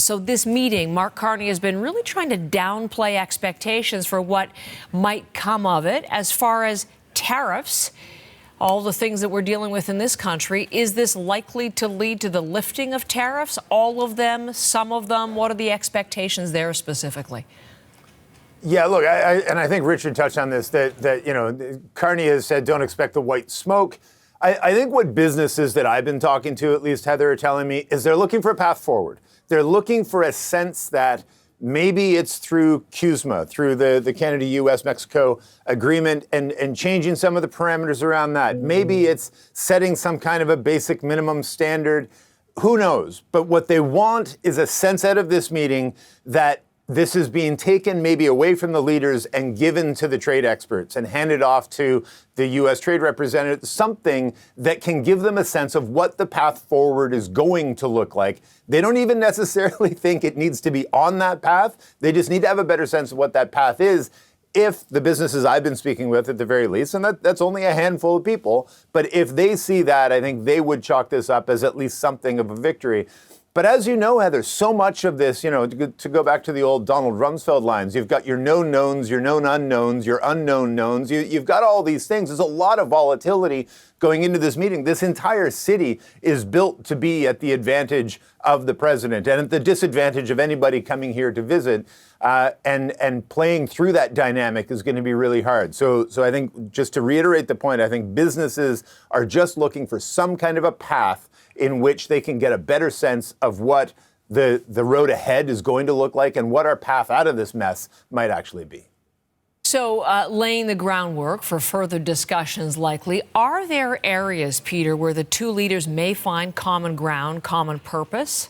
So this meeting, Mark Carney has been really trying to downplay expectations for what might come of it as far as tariffs, all the things that we're dealing with in this country. Is this likely to lead to the lifting of tariffs? All of them? Some of them? What are the expectations there specifically? Yeah, look, I think Richard touched on this, that Carney has said don't expect the white smoke. I think what businesses that I've been talking to, at least Heather, are telling me is they're looking for a path forward. They're looking for a sense that maybe it's through CUSMA, through the Canada, U.S., Mexico agreement and changing some of the parameters around that. Maybe it's setting some kind of a basic minimum standard. Who knows? But what they want is a sense out of this meeting that this is being taken maybe away from the leaders and given to the trade experts and handed off to the U.S. trade representative, something that can give them a sense of what the path forward is going to look like. They don't even necessarily think it needs to be on that path. They just need to have a better sense of what that path is. If the businesses I've been speaking with, at the very least, and that's only a handful of people, but if they see that, I think they would chalk this up as at least something of a victory. But as you know, Heather, so much of this, to go back to the old Donald Rumsfeld lines, you've got your known knowns, your known unknowns, your unknown knowns. You've got all these things. There's a lot of volatility going into this meeting. This entire city is built to be at the advantage of the president and at the disadvantage of anybody coming here to visit. And playing through that dynamic is going to be really hard. So I think, just to reiterate the point, I think businesses are just looking for some kind of a path in which they can get a better sense of what the road ahead is going to look like and what our path out of this mess might actually be. So laying the groundwork for further discussions likely. Are there areas, Peter, where the two leaders may find common ground, common purpose?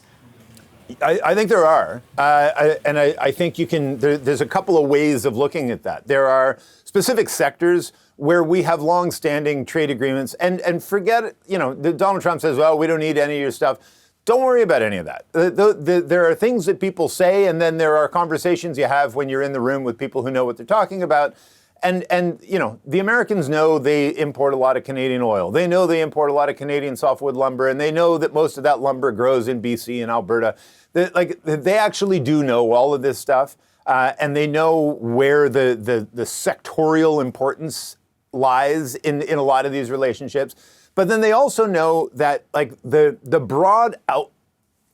I think there are. I think you can, there's a couple of ways of looking at that. There are specific sectors where we have long-standing trade agreements, and forget, Donald Trump says, well, we don't need any of your stuff. Don't worry about any of that. There are things that people say, and then there are conversations you have when you're in the room with people who know what they're talking about. And the Americans know they import a lot of Canadian oil. They know they import a lot of Canadian softwood lumber, and they know that most of that lumber grows in BC and Alberta. They actually do know all of this stuff, and they know where the sectorial importance lies in a lot of these relationships. But then they also know that the broad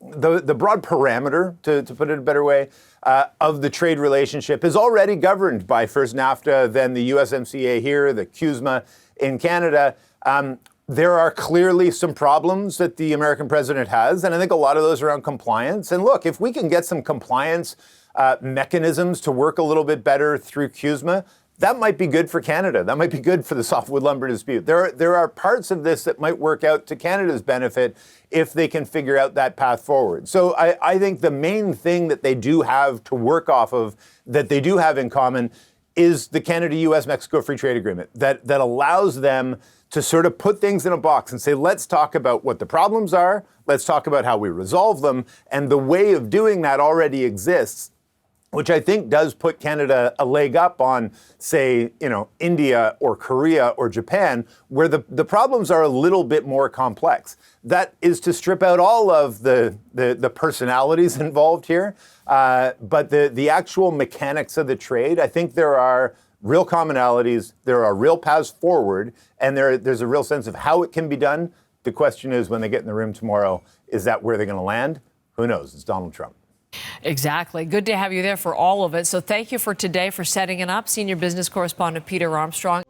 parameter, to put it a better way, of the trade relationship is already governed by first NAFTA, then the USMCA here, the CUSMA in Canada. There are clearly some problems that the American president has, and I think a lot of those are around compliance. And look, if we can get some compliance mechanisms to work a little bit better through CUSMA, that might be good for Canada. That might be good for the softwood lumber dispute. There are parts of this that might work out to Canada's benefit if they can figure out that path forward. So I think the main thing that they do have to work off of, that they do have in common, is the Canada-US-Mexico Free Trade Agreement that allows them to sort of put things in a box and say, let's talk about what the problems are, let's talk about how we resolve them, and the way of doing that already exists, which I think does put Canada a leg up on, say, India or Korea or Japan, where the problems are a little bit more complex. That is to strip out all of the personalities involved here, but the actual mechanics of the trade. I think there are real commonalities, there are real paths forward, and there's a real sense of how it can be done. The question is, when they get in the room tomorrow, is that where they're going to land? Who knows? It's Donald Trump. Exactly. Good to have you there for all of it. So thank you for today for setting it up. Senior business correspondent Peter Armstrong.